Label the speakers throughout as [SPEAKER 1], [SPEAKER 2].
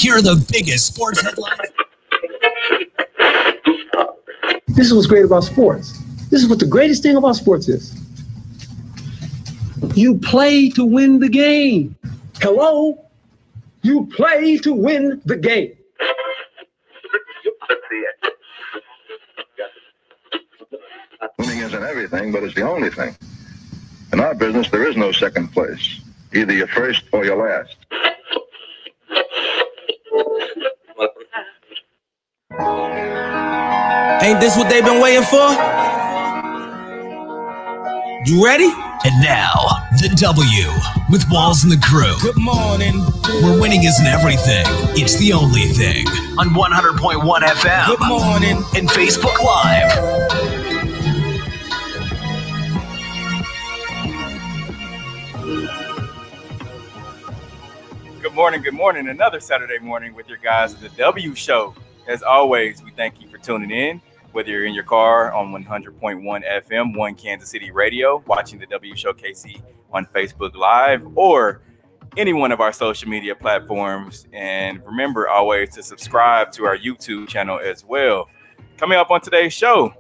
[SPEAKER 1] here are the biggest sports headlines.
[SPEAKER 2] This is what's great about sports. This is what the greatest thing about sports is. You play to win the game. Hello? You play to win the game.
[SPEAKER 3] Winning isn't everything, but it's the only thing. In our business, there is no second place. Either you're first or you're last.
[SPEAKER 4] Ain't this what they've been waiting for? You ready?
[SPEAKER 1] And now, the W with Walls and the Crew.
[SPEAKER 4] Good morning.
[SPEAKER 1] Where winning isn't everything, it's the only thing. On 100.1 FM.
[SPEAKER 4] Good morning.
[SPEAKER 1] And Facebook Live.
[SPEAKER 5] Good morning. Another Saturday morning with your guys at the W Show. As always, we thank you for tuning in, whether you're in your car on 100.1 FM, One Kansas City Radio, watching the W Show KC on Facebook Live, or any one of our social media platforms. And remember always to subscribe to our YouTube channel as well. Coming up on today's show,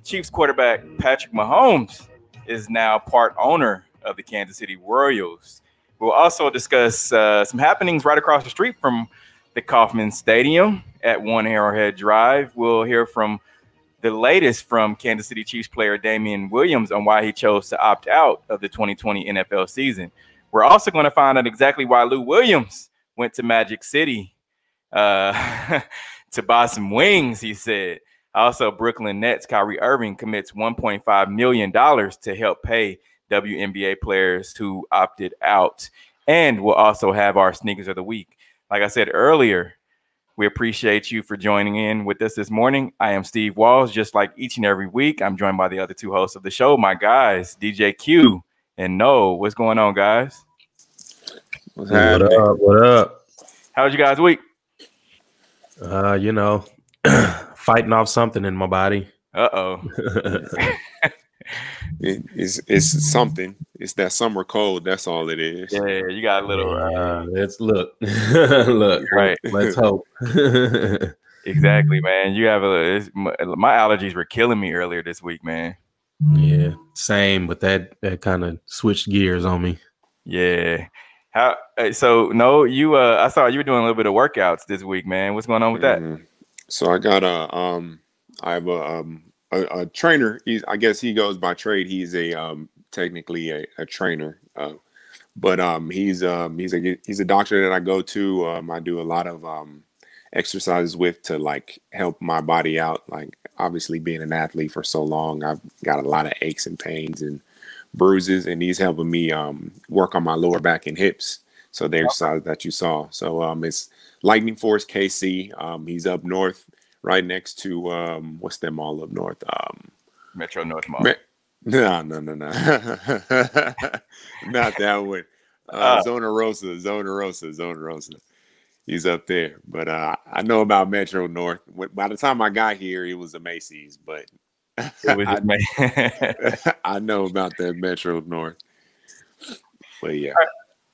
[SPEAKER 5] Chiefs quarterback Patrick Mahomes is now part owner of the Kansas City Royals. We'll also discuss some happenings right across the street from the Kauffman Stadium at One Arrowhead Drive. We'll hear from the latest from Kansas City Chiefs player Damian Williams on why he chose to opt out of the 2020 NFL season. We're also going to find out exactly why Lou Williams went to Magic City to buy some wings, he said. Also, Brooklyn Nets Kyrie Irving commits $1.5 million to help pay WNBA players who opted out. And we'll also have our sneakers of the week. Like I said earlier, we appreciate you for joining in with us this morning. I am Steve Walls. Just like each and every week, I'm joined by the other two hosts of the show, my guys, DJ Q and No. What's going on, guys?
[SPEAKER 6] What up? What up?
[SPEAKER 5] How was you guys' week?
[SPEAKER 6] Fighting off something in my body.
[SPEAKER 5] Uh-oh.
[SPEAKER 7] It's something. It's that summer cold. That's all it is.
[SPEAKER 5] Yeah, you got a little.
[SPEAKER 6] Look,
[SPEAKER 5] right.
[SPEAKER 6] Let's hope.
[SPEAKER 5] Exactly, man. You have my allergies were killing me earlier this week, man.
[SPEAKER 6] Yeah, same. But that kind of switched gears on me.
[SPEAKER 5] Yeah. So no, you. I saw you were doing a little bit of workouts this week, man. What's going on with that?
[SPEAKER 7] So I got I have a trainer. I guess he goes by trade. He's technically a trainer, but he's a doctor that I go to. I do a lot of exercises with to like help my body out. Like obviously being an athlete for so long, I've got a lot of aches and pains and bruises, and he's helping me work on my lower back and hips. So the exercise that you saw. So it's Lightning Force KC. He's up north. Right next to what's that mall up north?
[SPEAKER 5] Metro North Mall.
[SPEAKER 7] No. Not that one. Zona Rosa. He's up there. But I know about Metro North. By the time I got here, it was a Macy's, but I know about that Metro North. But yeah.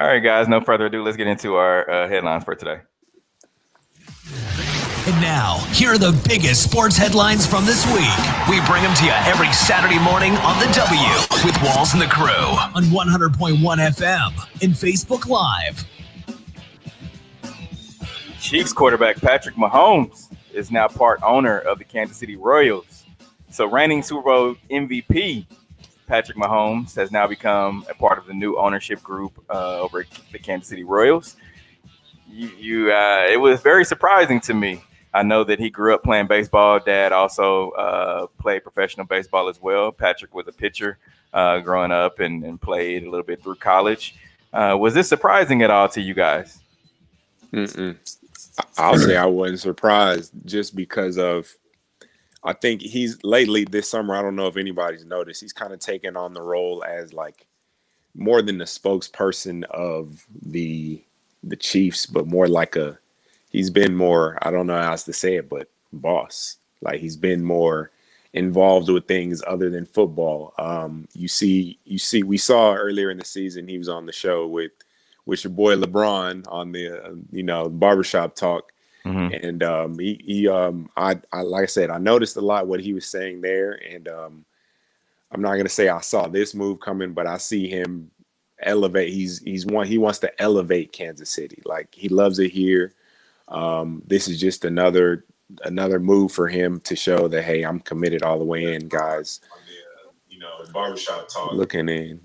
[SPEAKER 5] All right, guys. No further ado. Let's get into our headlines for today.
[SPEAKER 1] And now, here are the biggest sports headlines from this week. We bring them to you every Saturday morning on the W with Walls and the Crew on 100.1 FM and Facebook Live.
[SPEAKER 5] Chiefs quarterback Patrick Mahomes is now part owner of the Kansas City Royals. So reigning Super Bowl MVP Patrick Mahomes has now become a part of the new ownership group over at the Kansas City Royals. It was very surprising to me. I know that he grew up playing baseball. Dad also played professional baseball as well. Patrick was a pitcher growing up and played a little bit through college. Was this surprising at all to you guys?
[SPEAKER 7] I'll say I wasn't surprised just because of, I think he's lately this summer, I don't know if anybody's noticed, he's kind of taken on the role as like more than the spokesperson of the Chiefs, but more like he's been more, I don't know how else to say it, but boss. Like he's been more involved with things other than football. We saw earlier in the season, he was on the show with with your boy LeBron on the barbershop talk.
[SPEAKER 5] Mm-hmm.
[SPEAKER 7] And I like I said, I noticed a lot what he was saying there, and I'm not gonna say I saw this move coming, but I see him elevate. He wants to elevate Kansas City. Like, he loves it here. This is just another move for him to show that, hey, I'm committed all the way in, guys. Barbershop talk, looking in,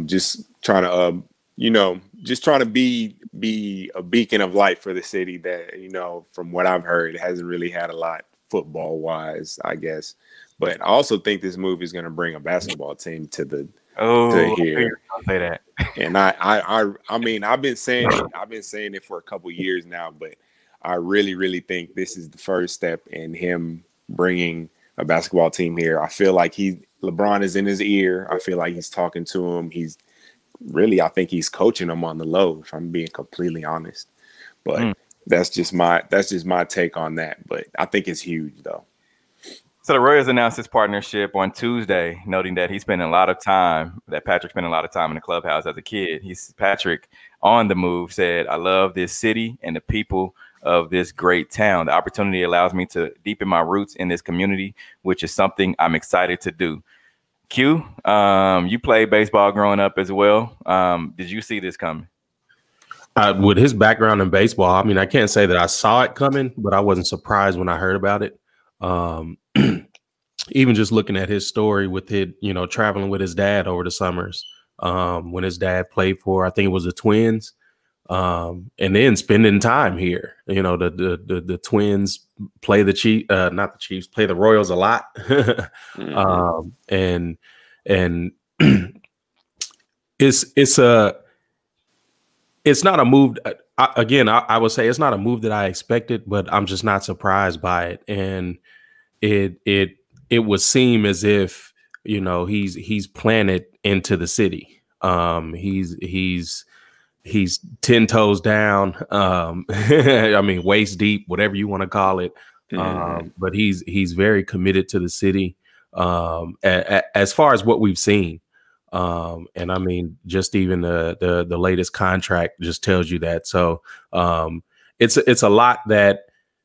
[SPEAKER 7] just trying to be a beacon of light for the city that, from what I've heard, hasn't really had a lot football wise, I guess. But I also think this move is going to bring a basketball team to here.
[SPEAKER 5] I'll say that.
[SPEAKER 7] And I mean, I've been saying it for a couple years now, but I really, really think this is the first step in him bringing a basketball team here. I feel like LeBron is in his ear. I feel like he's talking to him. I think he's coaching him on the low, if I'm being completely honest. But that's just my take on that. But I think it's huge, though.
[SPEAKER 5] So the Royals announced his partnership on Tuesday, noting that Patrick spent a lot of time in the clubhouse as a kid. Patrick, on the move, said, "I love this city and the people of this great town. The opportunity allows me to deepen my roots in this community, which is something I'm excited to do." Q, you played baseball growing up as well. Did you see this coming?
[SPEAKER 6] With his background in baseball, I mean, I can't say that I saw it coming, but I wasn't surprised when I heard about it. Even just looking at his story with it, traveling with his dad over the summers, when his dad played for, I think it was the Twins, and then spending time here. The Twins play the not the Chiefs, play the Royals a lot. And it's not a move. I would say it's not a move that I expected, but I'm just not surprised by it. And it would seem as if, he's planted into the city. He's 10 toes down. I mean, waist deep, whatever you want to call it. But he's very committed to the city. As far as what we've seen. And I mean, just even the latest contract just tells you that. So it's a lot that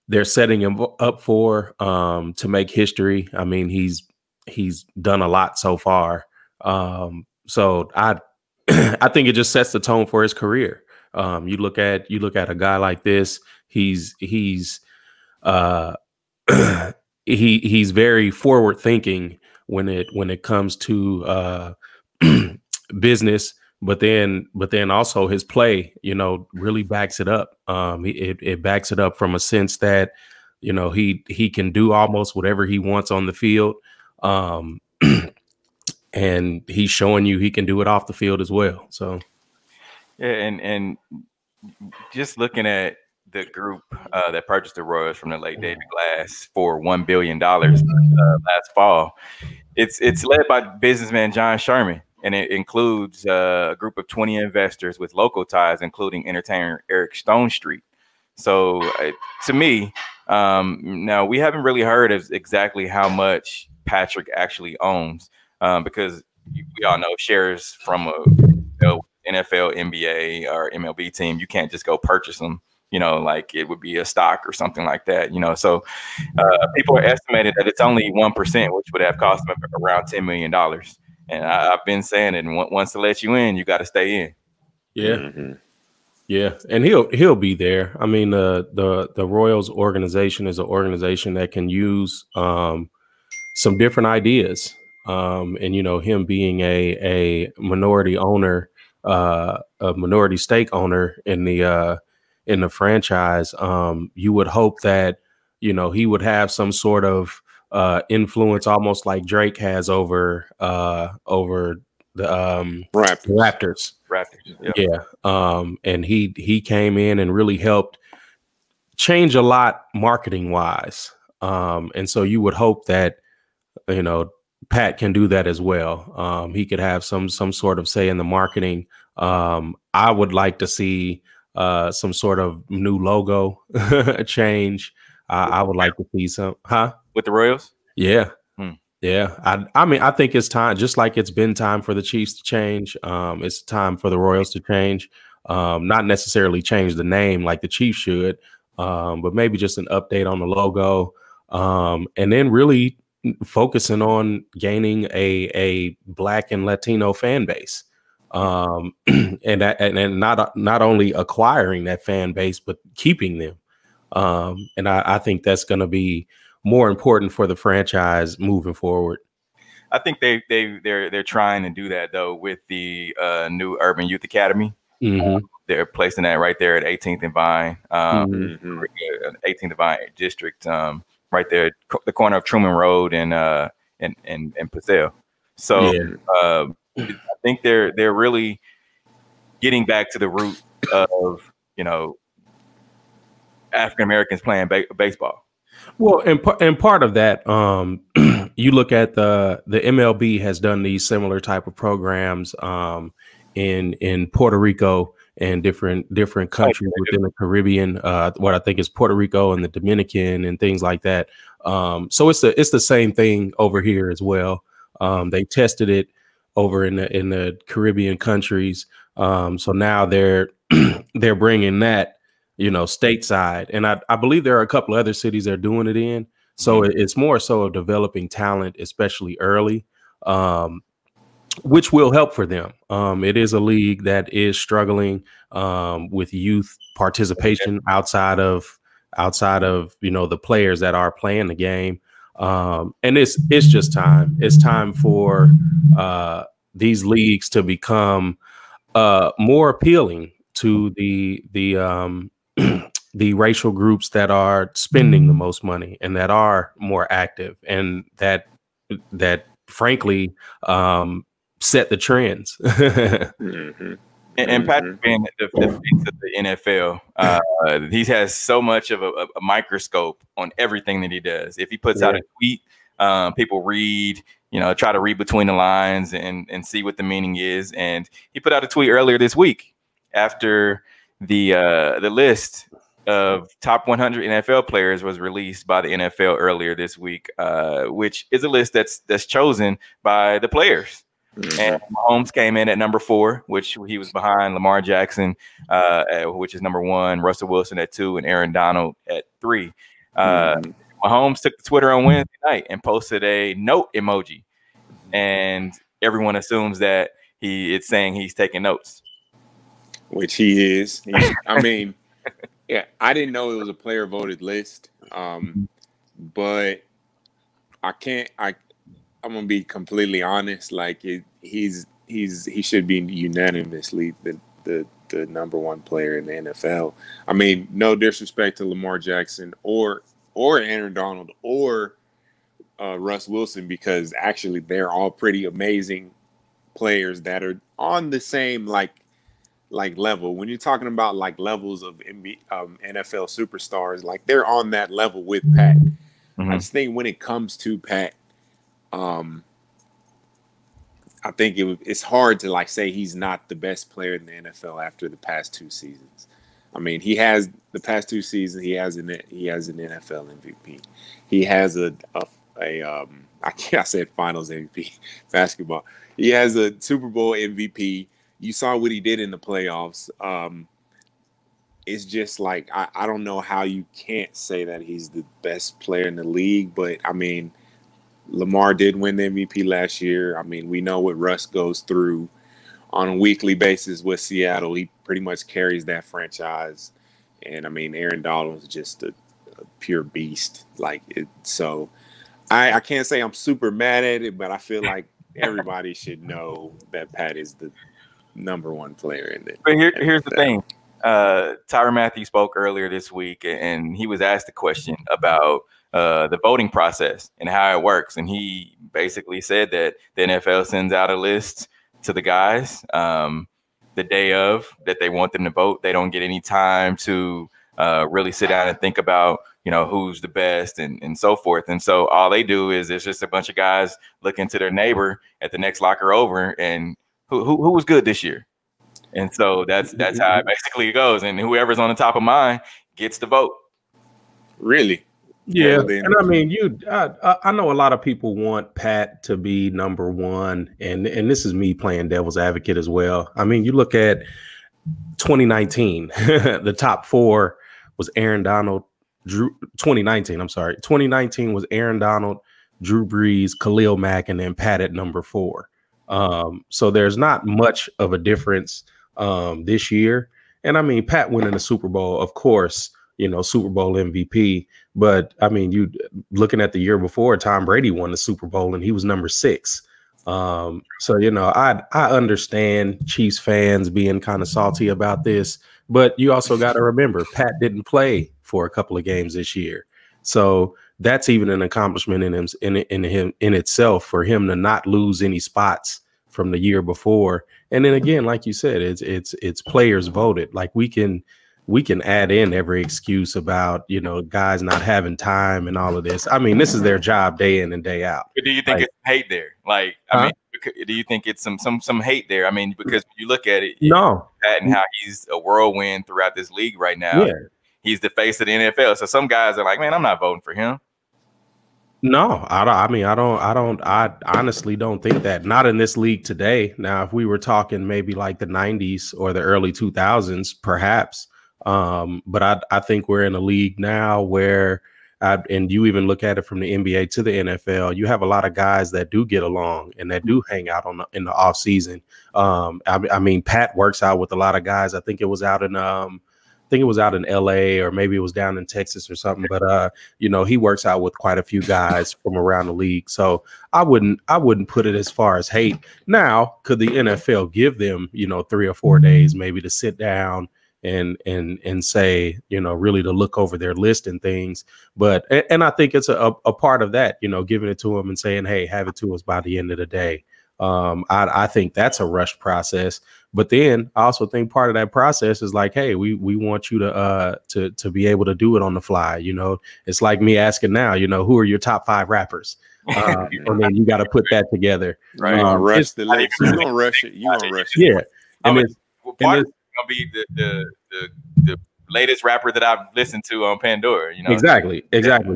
[SPEAKER 6] they're setting him up for to make history. I mean, he's done a lot so far. So I think it just sets the tone for his career. You look at a guy like this. He's very forward thinking when it comes to business, but then also his play, really backs it up. It backs it up from a sense that, he can do almost whatever he wants on the field. And he's showing you he can do it off the field as well. So,
[SPEAKER 5] yeah. And just looking at the group that purchased the Royals from the late David Glass for $1 billion last fall, it's led by businessman John Sherman. And it includes a group of 20 investors with local ties, including entertainer Eric Stonestreet. So to me, now we haven't really heard of exactly how much Patrick actually owns, because we all know shares from a NFL, NBA, or MLB team, you can't just go purchase them, like it would be a stock or something like that, So people are estimating that it's only 1%, which would have cost them around $10 million. And I've been saying it, and once to let you in, you got to stay in.
[SPEAKER 6] Yeah, yeah, and he'll be there. I mean, the Royals organization is an organization that can use some different ideas, and him being a minority owner, a minority stake owner in the franchise. You would hope that he would have some sort of influence, almost like Drake has over the Raptors. Yeah. And he came in and really helped change a lot marketing wise. And so you would hope that, Pat can do that as well. He could have some sort of say in the marketing. I would like to see some sort of new logo change. I would like to see some,
[SPEAKER 5] with the Royals.
[SPEAKER 6] Yeah. Yeah. I mean, I think it's time, just like it's been time for the Chiefs to change. It's time for the Royals to change. Not necessarily change the name like the Chiefs should, but maybe just an update on the logo, and then really focusing on gaining a Black and Latino fan base, and not only acquiring that fan base but keeping them. And I think that's going to be more important for the franchise moving forward.
[SPEAKER 5] I think they're trying to do that though with the new Urban Youth Academy.
[SPEAKER 6] Mm-hmm.
[SPEAKER 5] They're placing that right there at 18th and Vine, 18th and Vine District, right there, the corner of Truman Road and Paseo. So I think they're really getting back to the root of African Americans playing baseball.
[SPEAKER 6] Well, and part of that, you look at the MLB has done these similar type of programs in Puerto Rico and different countries within the Caribbean. What I think is Puerto Rico and the Dominican and things like that. So it's the same thing over here as well. They tested it over in the Caribbean countries. So now they're bringing that, stateside, and I believe there are a couple of other cities they're doing it in. So it's more so of developing talent, especially early, which will help for them. It is a league that is struggling with youth participation outside of the players that are playing the game, and it's just time. It's time for these leagues to become more appealing to the racial groups that are spending the most money and that are more active and that frankly set the trends.
[SPEAKER 5] And Patrick being the face of the NFL, he has so much of a microscope on everything that he does. If he puts out a tweet, people read, try to read between the lines and see what the meaning is. And he put out a tweet earlier this week after the list of top 100 NFL players was released by the NFL earlier this week, which is a list that's chosen by the players. And Mahomes came in at number 4, which he was behind Lamar Jackson, which is number 1, Russell Wilson at 2, and Aaron Donald at 3. Mahomes took to Twitter on Wednesday night and posted a note emoji, and everyone assumes that it's saying he's taking notes,
[SPEAKER 7] which he is. I mean, yeah, I didn't know it was a player voted list, but I'm gonna be completely honest. Like he should be unanimously the number 1 player in the NFL. I mean, no disrespect to Lamar Jackson or Aaron Donald or Russ Wilson, because actually they're all pretty amazing players that are on the same like level. When you're talking about like levels of NFL superstars, like they're on that level with Pat. I just think when it comes to Pat, I think it's hard to like say he's not the best player in the NFL after the past 2 seasons. I mean, he has the past 2 seasons. He has an NFL MVP. He has I said Finals MVP basketball. He has a Super Bowl MVP. You saw what he did in the playoffs. It's just like I don't know how you can't say that he's the best player in the league, but I mean, Lamar did win the MVP last year. I mean, we know what Russ goes through on a weekly basis with Seattle. He pretty much carries that franchise. And, I mean, Aaron Donald is just a pure beast. So I can't say I'm super mad at it, but I feel like everybody should know that Pat is the number 1 player in it.
[SPEAKER 5] But here's the thing. Tyrann Mathieu spoke earlier this week, and he was asked a question about the voting process and how it works. And he basically said that the NFL sends out a list to the guys the day of that they want them to vote. They don't get any time to really sit down and think about, who's the best and so forth. And so all they do is it's just a bunch of guys looking to their neighbor at the next locker over and who was good this year. And so that's how it basically goes. And whoever's on the top of mind gets the vote.
[SPEAKER 7] Really?
[SPEAKER 6] Yeah, and I mean, I know a lot of people want Pat to be number 1, and this is me playing devil's advocate as well. I mean, you look at 2019, the top four was Aaron Donald, 2019 was Aaron Donald, Drew Brees, Khalil Mack, and then Pat at number 4. So there's not much of a difference this year. And I mean, Pat winning the Super Bowl, of course, Super Bowl MVP. But I mean, you looking at the year before, Tom Brady won the Super Bowl and he was number 6. So, I understand Chiefs fans being kind of salty about this, but you also got to remember Pat didn't play for a couple of games this year. So that's even an accomplishment in itself for him to not lose any spots from the year before. And then again, like you said, it's players voted. Like we can add in every excuse about, guys not having time and all of this. I mean, this is their job day in and day out.
[SPEAKER 5] But do you think it's hate there? Like, do you think it's some hate there? I mean, because when you look at it,
[SPEAKER 6] no,
[SPEAKER 5] Pat and how he's a whirlwind throughout this league right now. Yeah. He's the face of the NFL. So some guys are like, man, I'm not voting for him.
[SPEAKER 6] No, I honestly don't think that. Not in this league today. Now, if we were talking maybe like the 90s or the early 2000s, perhaps. But I think we're in a league now where, and you even look at it from the NBA to the NFL, you have a lot of guys that do get along and that do hang out in the off season. I mean, Pat works out with a lot of guys. I think it was out in LA or maybe it was down in Texas or something. But he works out with quite a few guys from around the league. So I wouldn't put it as far as hate. Now, could the NFL give them 3 or 4 days maybe to sit down and say, really to look over their list and things. But and I think it's a part of that, giving it to them and saying, hey, have it to us by the end of the day. I think that's a rushed process. But then I also think part of that process is like, hey, we want you to be able to do it on the fly. It's like me asking now, who are your top 5 rappers? And then you got to put that together.
[SPEAKER 7] Right. Rush the list. You're going to rush it. You're going to rush it.
[SPEAKER 6] Yeah. And
[SPEAKER 5] gonna be the latest rapper that I've listened to on Pandora.
[SPEAKER 6] Exactly.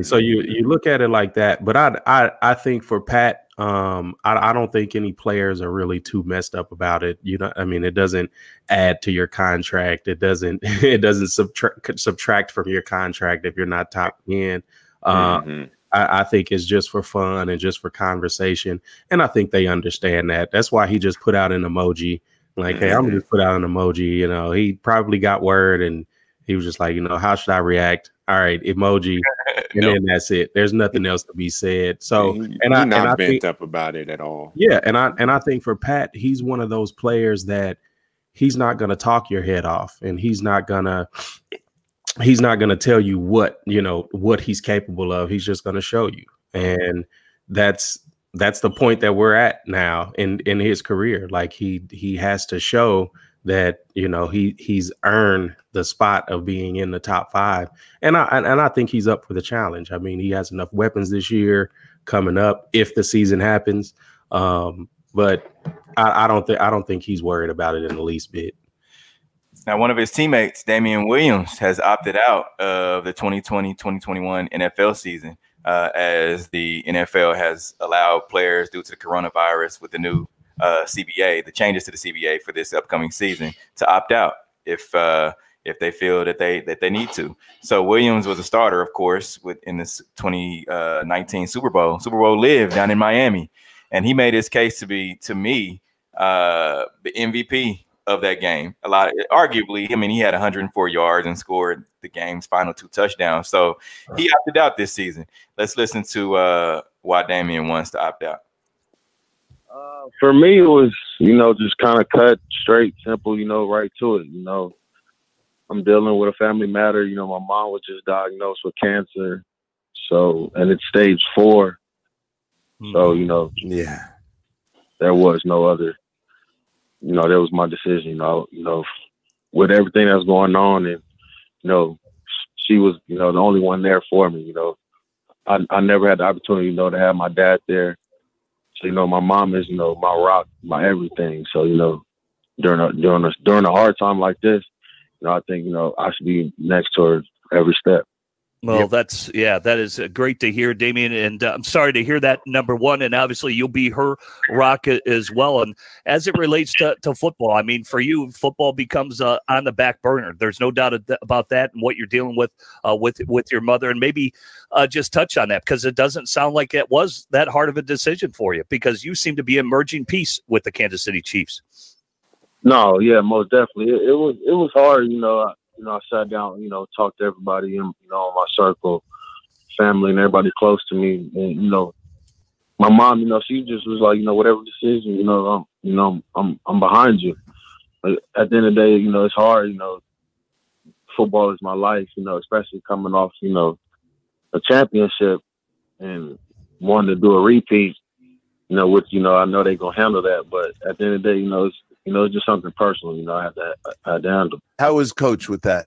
[SPEAKER 6] So you look at it like that, but I think for Pat, I don't think any players are really too messed up about it. It doesn't add to your contract. It doesn't subtract from your contract if you're not top 10. I think it's just for fun and just for conversation, and I think they understand that. That's why he just put out an emoji. Like, hey, I'm gonna just put out an emoji. He probably got word and he was just like, how should I react? All right, emoji. And then that's it. There's nothing else to be said. So
[SPEAKER 7] he's not bent up about it at all.
[SPEAKER 6] Yeah. And I think for Pat, he's one of those players that he's not gonna talk your head off, and he's not gonna tell you what he's capable of. He's just gonna show you. And that's the point that we're at now in his career. Like he has to show that, he's earned the spot of being in the top 5. And I think he's up for the challenge. I mean, he has enough weapons this year coming up if the season happens. But I don't think he's worried about it in the least bit.
[SPEAKER 5] Now, one of his teammates, Damian Williams, has opted out of the 2020-2021 NFL season. As the NFL has allowed players due to the coronavirus with the new CBA, the changes to the CBA for this upcoming season, to opt out if they feel that they need to. So Williams was a starter, of course, in this 2019 Super Bowl Live down in Miami, and he made his case to be, to me, the MVP of that game. Arguably, he had 104 yards and scored the game's final 2 touchdowns. So he opted out this season. Let's listen to why Damian wants to opt out.
[SPEAKER 8] For me, it was, just kind of cut, straight, simple, right to it. I'm dealing with a family matter. My mom was just diagnosed with cancer. So, and it's stage 4. So,
[SPEAKER 6] yeah,
[SPEAKER 8] there was no other. That was my decision, with everything that's going on. And, she was, the only one there for me, I never had the opportunity, to have my dad there. So, my mom is, my rock, my everything. So, during a hard time like this, I think, I should be next to her every step.
[SPEAKER 9] Well, that is great to hear, Damian. And I'm sorry to hear that, number one. And obviously, you'll be her rock as well. And as it relates to football, I mean, for you, football becomes on the back burner. There's no doubt about that, and what you're dealing with your mother. And maybe just touch on that, because it doesn't sound like it was that hard of a decision for you, because you seem to be emerging peace with the Kansas City Chiefs.
[SPEAKER 8] No, yeah, most definitely. It was hard, I sat down, talked to everybody in, in my circle, family and everybody close to me. And, my mom, she just was like, whatever decision, I'm behind you. Like, at the end of the day, it's hard, football is my life, especially coming off, a championship and wanting to do a repeat, which, I know they're going to handle that. But at the end of the day, it's just something personal, I had to handle.
[SPEAKER 10] How was Coach with that?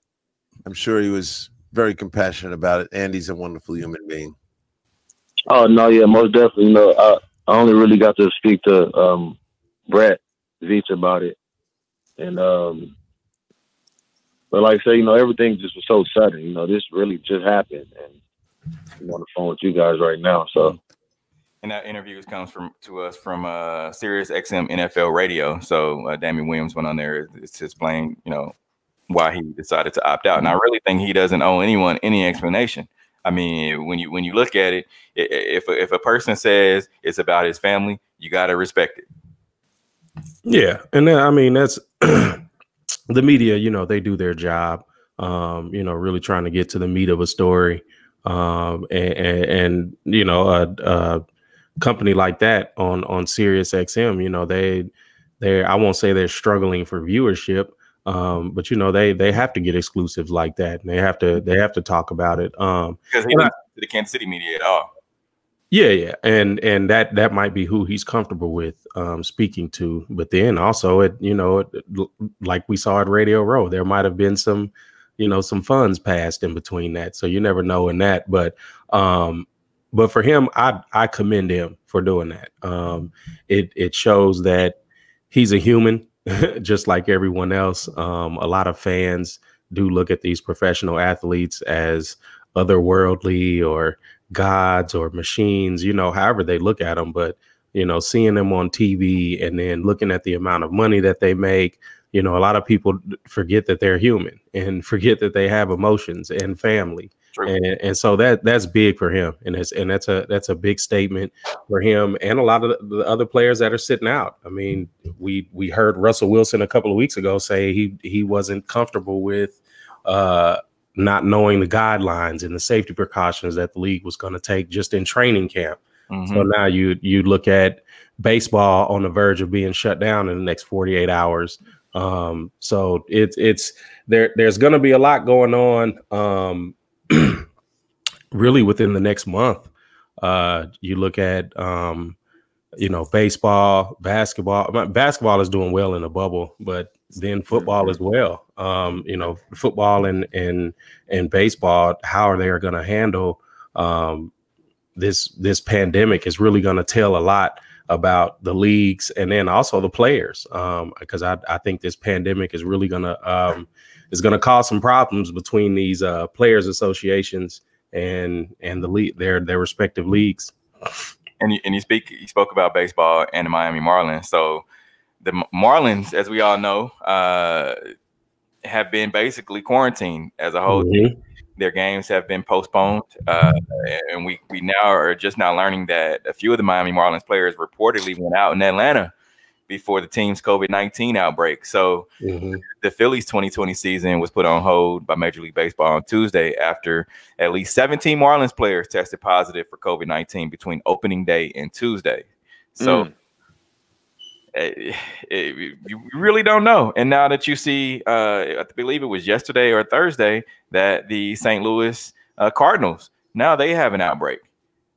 [SPEAKER 10] I'm sure he was very compassionate about it. Andy's a wonderful human being.
[SPEAKER 8] Oh, no, yeah, most definitely. I only really got to speak to Brett Veach about it. And, but like I say, everything just was so sudden. This really just happened. And I'm on the phone with you guys right now, so.
[SPEAKER 5] And that interview comes to us from Sirius XM NFL Radio. So Damian Williams went on there to explain, why he decided to opt out. And I really think he doesn't owe anyone any explanation. I mean, when you look at it, if a person says it's about his family, you got to respect it.
[SPEAKER 6] Yeah, and then, I mean, that's the media. They do their job. Really trying to get to the meat of a story, and company like that on Sirius XM, they I won't say they're struggling for viewership, but they have to get exclusives like that, and they have to talk about it.
[SPEAKER 5] Because he doesn't to the Kansas City media at all.
[SPEAKER 6] Yeah, and that might be who he's comfortable with speaking to. But then also, like we saw at Radio Row, there might have been some funds passed in between that, so you never know in that, but. But for him, I commend him for doing that. It shows that he's a human, just like everyone else. A lot of fans do look at these professional athletes as otherworldly or gods or machines, however they look at them. But, seeing them on TV and then looking at the amount of money that they make, a lot of people forget that they're human and forget that they have emotions and family. And so that's big for him, and that's a big statement for him and a lot of the other players that are sitting out. I mean, we heard Russell Wilson a couple of weeks ago say he wasn't comfortable with not knowing the guidelines and the safety precautions that the league was going to take just in training camp. Mm-hmm. So now you look at baseball on the verge of being shut down in the next 48 hours. So it's there's going to be a lot going on. Really within the next month. You look at baseball, basketball. Basketball is doing well in the bubble, but then football as well. Football and baseball, how they are going to handle this pandemic is really going to tell a lot about the leagues and then also the players, because I think this pandemic is really going to cause some problems between these players associations and the league, their respective leagues.
[SPEAKER 5] And you spoke about baseball and the Miami Marlins. So the Marlins, as we all know, have been basically quarantined as a whole team. Their games have been postponed, and we now are just now learning that a few of the Miami Marlins players reportedly went out in Atlanta before the team's COVID-19 outbreak. So the Phillies 2020 season was put on hold by Major League Baseball on Tuesday after at least 17 Marlins players tested positive for COVID-19 between opening day and Tuesday. So you really don't know. And now that you see, I believe it was yesterday or Thursday, that the St. Louis Cardinals, now they have an outbreak.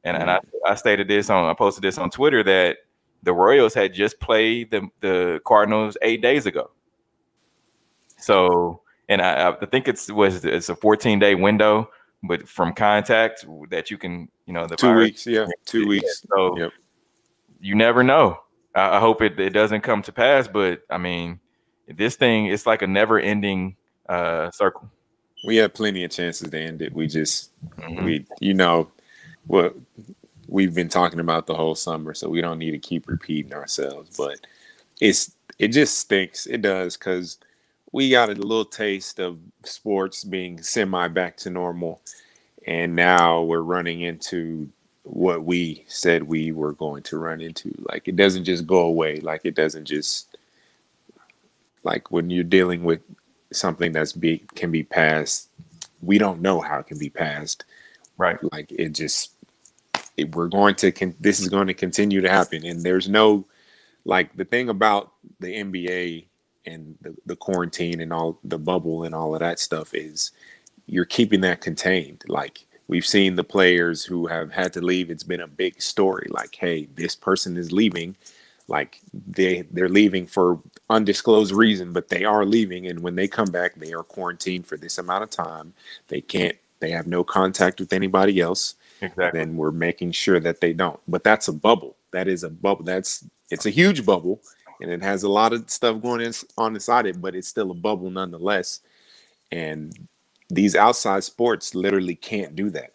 [SPEAKER 5] And I stated this I posted this on Twitter that the Royals had just played the Cardinals 8 days ago. So, and I think it's a 14-day window, but from contact that you can, the
[SPEAKER 7] 2 weeks, 2 weeks.
[SPEAKER 5] So you never know. I hope it doesn't come to pass, but I mean, this thing, it's like a never-ending circle.
[SPEAKER 7] We had plenty of chances to end it. We just, what we've been talking about the whole summer, so we don't need to keep repeating ourselves. But it just stinks. It does, because we got a little taste of sports being semi back to normal, and now we're running into what we said we were going to run into. Like, it doesn't just go away. Like, it doesn't just, like, when you're dealing with something can be passed, we don't know how it can be passed,
[SPEAKER 5] right?
[SPEAKER 7] Like, this is going to continue to happen. And there's no, like, the thing about the NBA and the quarantine and all the bubble and all of that stuff is you're keeping that contained. Like, we've seen the players who have had to leave. It's been a big story. Like, hey, this person is leaving. Like, they're leaving for undisclosed reason, but they are leaving. And when they come back, they are quarantined for this amount of time. They have no contact with anybody else.
[SPEAKER 5] Exactly.
[SPEAKER 7] Then we're making sure that they don't. But that's a bubble. That is a bubble. It's a huge bubble, and it has a lot of stuff going on inside it, but it's still a bubble nonetheless. And these outside sports literally can't do that.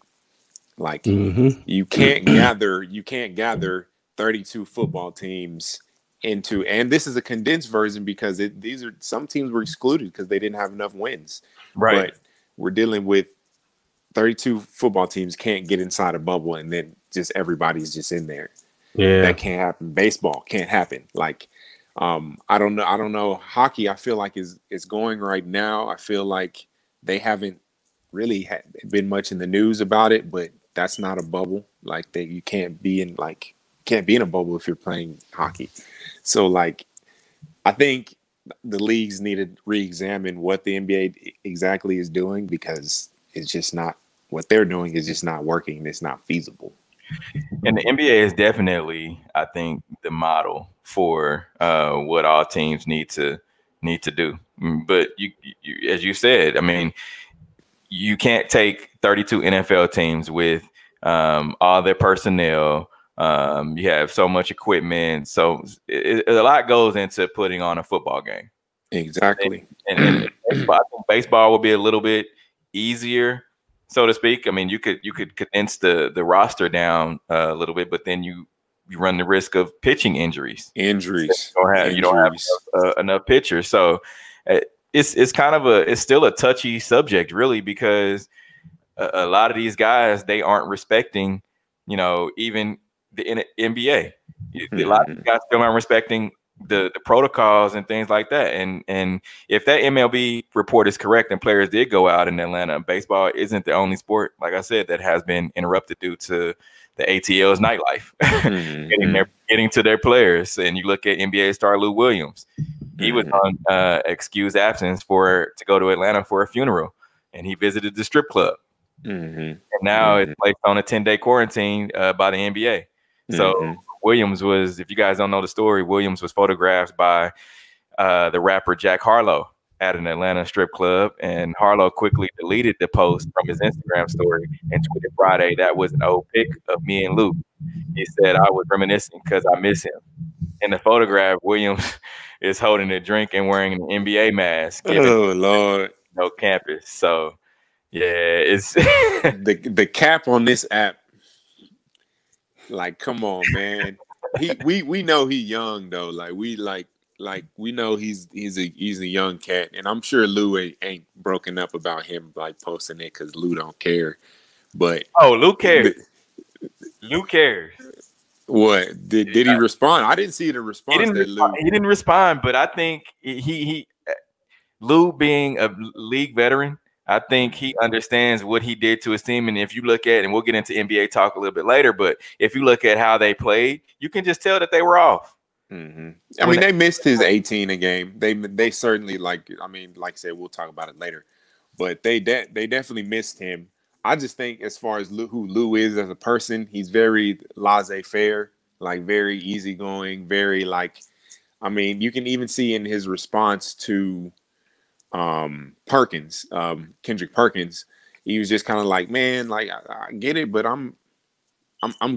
[SPEAKER 7] Like, you can't gather 32 football teams into, and this is a condensed version because some teams were excluded because they didn't have enough wins.
[SPEAKER 5] Right.
[SPEAKER 7] But we're dealing with 32 football teams can't get inside a bubble, and then just everybody's just in there.
[SPEAKER 6] Yeah,
[SPEAKER 7] that can't happen. Baseball can't happen. Like, I don't know. Hockey, I feel like is going right now. I feel like they haven't really been much in the news about it, but that's not a bubble. Like, you can't be in a bubble if you're playing hockey. So, like, I think the leagues need to re-examine what the NBA exactly is doing, because it's just not, what they're doing is just not working. It's not feasible.
[SPEAKER 5] And the NBA is definitely, I think, the model for what all teams need to do. But you, as you said, I mean, you can't take 32 NFL teams with all their personnel. You have so much equipment, so a lot goes into putting on a football game.
[SPEAKER 7] Exactly.
[SPEAKER 5] And I think baseball will be a little bit easier, so to speak. I mean, you could condense the roster down a little bit, but then you run the risk of pitching injuries. You don't have enough pitchers, so it's kind of it's still a touchy subject, really, because a lot of these guys, they aren't respecting, even the NBA. A lot of guys still aren't respecting the protocols and things like that. And if that MLB report is correct and players did go out in Atlanta, baseball isn't the only sport, like I said, that has been interrupted due to the ATL's nightlife, getting to their players. And you look at NBA star Lou Williams, he was on excused absence to go to Atlanta for a funeral, and he visited the strip club. And now it's placed on a 10-day quarantine by the NBA. So Williams was, if you guys don't know the story, Williams was photographed by the rapper Jack Harlow at an Atlanta strip club, and Harlow quickly deleted the post from his Instagram story and tweeted Friday that was an old pic of me and Lou. He said, "I was reminiscing because I miss him." In the photograph, Williams is holding a drink and wearing an NBA mask.
[SPEAKER 7] Oh, Lord.
[SPEAKER 5] No campus. So, yeah, it's
[SPEAKER 7] the cap on this app. Like, come on, man. We know he's young though. Like we know he's a young cat, and I'm sure Lou ain't broken up about him like posting it because Lou don't care. But
[SPEAKER 5] Lou cares. Lou cares.
[SPEAKER 7] What did he respond? I didn't see the response. He
[SPEAKER 5] didn't respond, but I think he Lou, being a league veteran, I think he understands what he did to his team. And if you look at, and we'll get into NBA talk a little bit later, but if you look at how they played, you can just tell that they were off.
[SPEAKER 7] I mean, they missed his 18 a game. They certainly, like I said, we'll talk about it later, but they definitely missed him. I just think, as far as who Lou is as a person, he's very laissez-faire, like very easygoing, very like, I mean, you can even see in his response to Perkins, Kendrick Perkins, he was just kind of like, man, like I get it, but I'm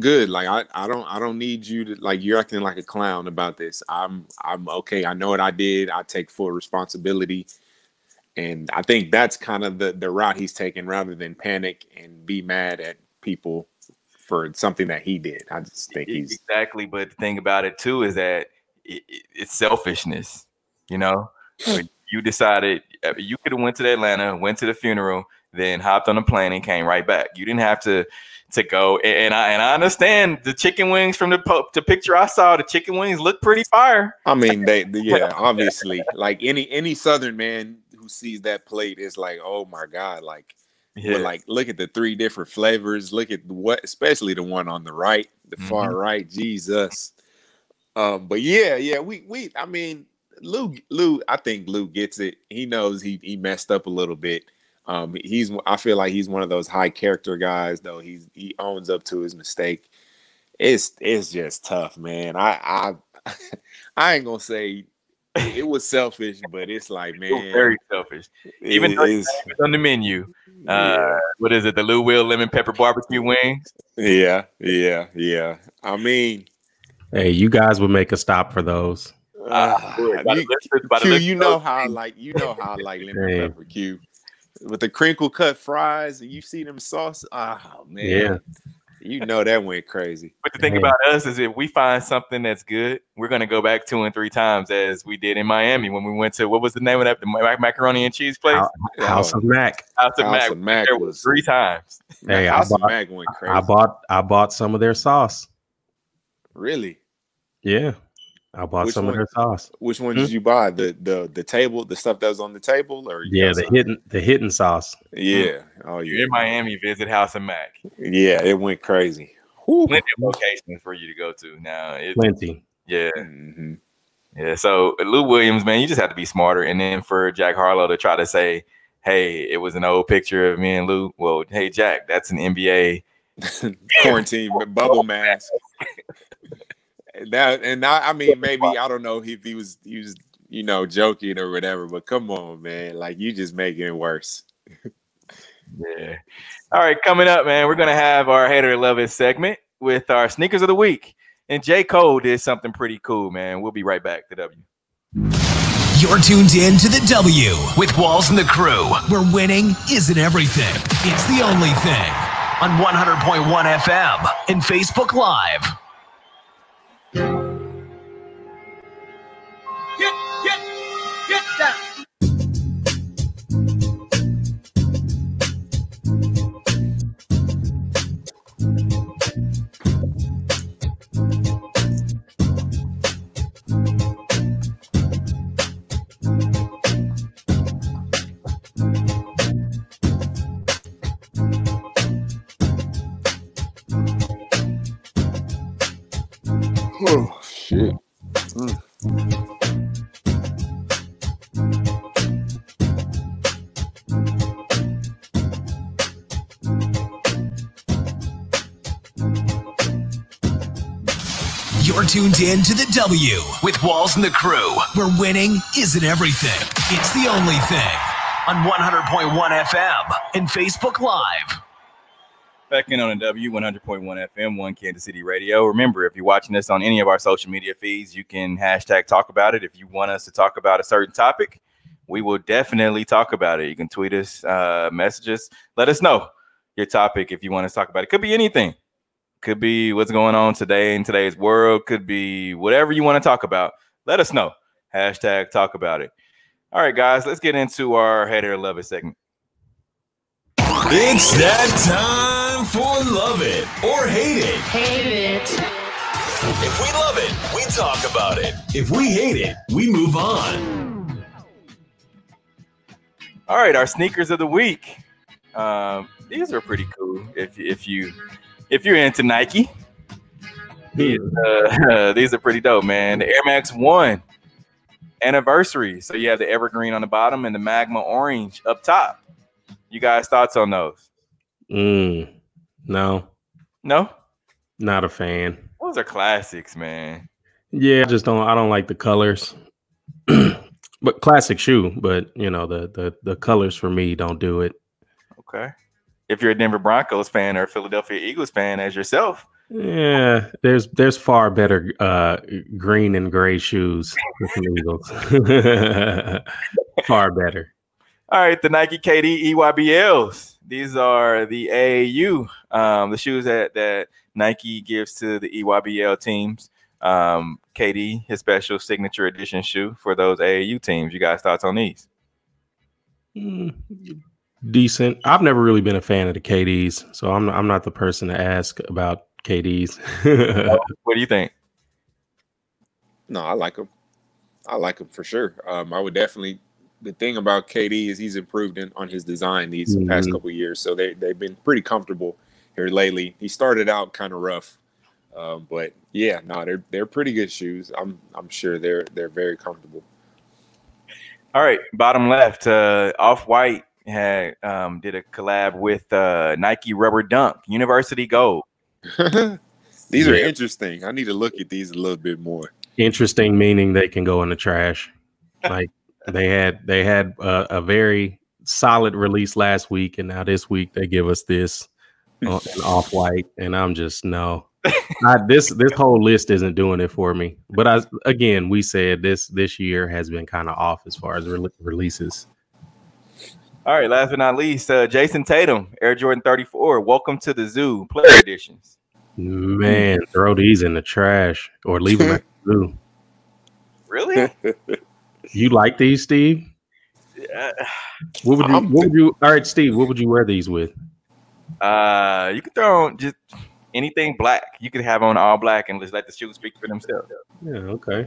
[SPEAKER 7] good. Like I don't need you to, like, you're acting like a clown about this. I'm okay. I know what I did. I take full responsibility. And I think that's kind of the route he's taking, rather than panic and be mad at people for something that he did. I just think he's
[SPEAKER 5] exactly. But the thing about it too is that it's selfishness. You know, you decided you could have went to Atlanta, went to the funeral, then hopped on a plane and came right back. You didn't have to go. And I understand the chicken wings from the picture I saw. The chicken wings look pretty fire.
[SPEAKER 7] I mean, yeah, obviously, like any Southern man who sees that plate is like, oh my God, like, but like, look at the 3 different flavors. Look at especially the one on the right, the far right. Jesus. But yeah, we. I mean, Lou. I think Lou gets it. He knows he messed up a little bit. I feel like he's one of those high character guys, though. He owns up to his mistake. It's just tough, man. I ain't gonna say it was selfish, but it's like, man,
[SPEAKER 5] very selfish. Even though it's on the menu. What is it? The Lou Will lemon pepper barbecue wings.
[SPEAKER 7] Yeah. I mean,
[SPEAKER 6] hey, you guys would make a stop for those.
[SPEAKER 7] You know how I like lemon pepper Q. With the crinkle cut fries, and you see them sauce. Oh man,
[SPEAKER 6] yeah,
[SPEAKER 7] you know that went crazy.
[SPEAKER 5] But the thing about us is, if we find something that's good, we're gonna go back 2 and 3 times, as we did in Miami when we went to, what was the name of that? The macaroni and cheese place,
[SPEAKER 6] House of Mac.
[SPEAKER 5] House of Mac. There was 3 times.
[SPEAKER 6] Hey,
[SPEAKER 7] House of Mac went crazy.
[SPEAKER 6] I bought some of their sauce.
[SPEAKER 7] Really?
[SPEAKER 6] Yeah. I bought some of their sauce.
[SPEAKER 7] Which one did you buy? The table, the stuff that was on the table, or
[SPEAKER 6] the hidden sauce.
[SPEAKER 7] Yeah. Oh,
[SPEAKER 5] You're in Miami, visit House of Mac.
[SPEAKER 7] Yeah, it went crazy.
[SPEAKER 5] Plenty of locations for you to go to now.
[SPEAKER 6] Plenty.
[SPEAKER 5] Yeah. Yeah. So Lou Williams, man, you just have to be smarter. And then for Jack Harlow to try to say, "Hey, it was an old picture of me and Lou." Well, hey, Jack, that's an NBA
[SPEAKER 7] quarantine bubble mask. I mean, maybe I don't know if he was joking or whatever, but come on, man, like, you just making it worse.
[SPEAKER 5] Yeah. All right, coming up, man, we're gonna have our Hater or Love It segment with our sneakers of the week, and J. Cole did something pretty cool, man. We'll be right back. The W.
[SPEAKER 1] You're tuned in to the W with Walls and the Crew, where winning isn't everything; it's the only thing. On 100.1 FM and Facebook Live.
[SPEAKER 2] Get down.
[SPEAKER 7] Oh shit.
[SPEAKER 1] You're tuned in to the W with Walls and the Crew, where winning isn't everything; it's the only thing. On 100.1 FM and Facebook Live.
[SPEAKER 5] Back in on the W, 100.1 FM, 1 Kansas City Radio. Remember, if you're watching us on any of our social media feeds, you can hashtag talk about it. If you want us to talk about a certain topic, we will definitely talk about it. You can tweet us, message us, let us know your topic if you want us to talk about it. Could be anything. Could be what's going on today in today's world. Could be whatever you want to talk about. Let us know. Hashtag talk about it. All right, guys, let's get into our Hater or Love It segment.
[SPEAKER 1] It's that time for Love It or Hate It.
[SPEAKER 11] Hate it.
[SPEAKER 1] If we love it, we talk about it. If we hate it, we move on.
[SPEAKER 5] All right, our sneakers of the week. These are pretty cool. If you're into Nike, these are pretty dope, man. The Air Max 1 anniversary. So you have the evergreen on the bottom and the magma orange up top. You guys thoughts on those?
[SPEAKER 6] No, not a fan.
[SPEAKER 5] Those are classics, man.
[SPEAKER 6] Yeah, I don't like the colors. But classic shoe, but the colors for me don't do it.
[SPEAKER 5] Okay. If you're a Denver Broncos fan or a Philadelphia Eagles fan as yourself,
[SPEAKER 6] yeah, there's far better green and gray shoes with the Eagles. Far better.
[SPEAKER 5] All right, the Nike KD EYBLs. These are the AAU, the shoes that Nike gives to the EYBL teams. KD, his special signature edition shoe for those AAU teams. You guys' thoughts on these?
[SPEAKER 6] Decent. I've never really been a fan of the KDs, so I'm not the person to ask about KDs.
[SPEAKER 5] What do you think?
[SPEAKER 7] No, I like them. I like them for sure. I would definitely. The thing about KD is he's improved on his design these past couple of years, so they've been pretty comfortable here lately. He started out kind of rough, but yeah, no, they're pretty good shoes. I'm sure they're very comfortable.
[SPEAKER 5] All right, bottom left, Off-White had did a collab with Nike Rubber Dunk University Gold.
[SPEAKER 7] These are interesting. I need to look at these a little bit more.
[SPEAKER 6] Interesting, meaning they can go in the trash. Like they had a very solid release last week, and now this week they give us this an Off-White, and I'm just no. This whole list isn't doing it for me. But we said this year has been kind of off as far as releases.
[SPEAKER 5] All right, last but not least, Jason Tatum, Air Jordan 34. Welcome to the Zoo Player Editions.
[SPEAKER 6] Man, throw these in the trash or leave them at the zoo.
[SPEAKER 5] Really?
[SPEAKER 6] You like these, Steve?
[SPEAKER 5] Yeah.
[SPEAKER 6] What would you? All right, Steve. What would you wear these with?
[SPEAKER 5] You could throw on just anything black. You could have on all black and just let the shoes speak for themselves.
[SPEAKER 6] Yeah. Okay.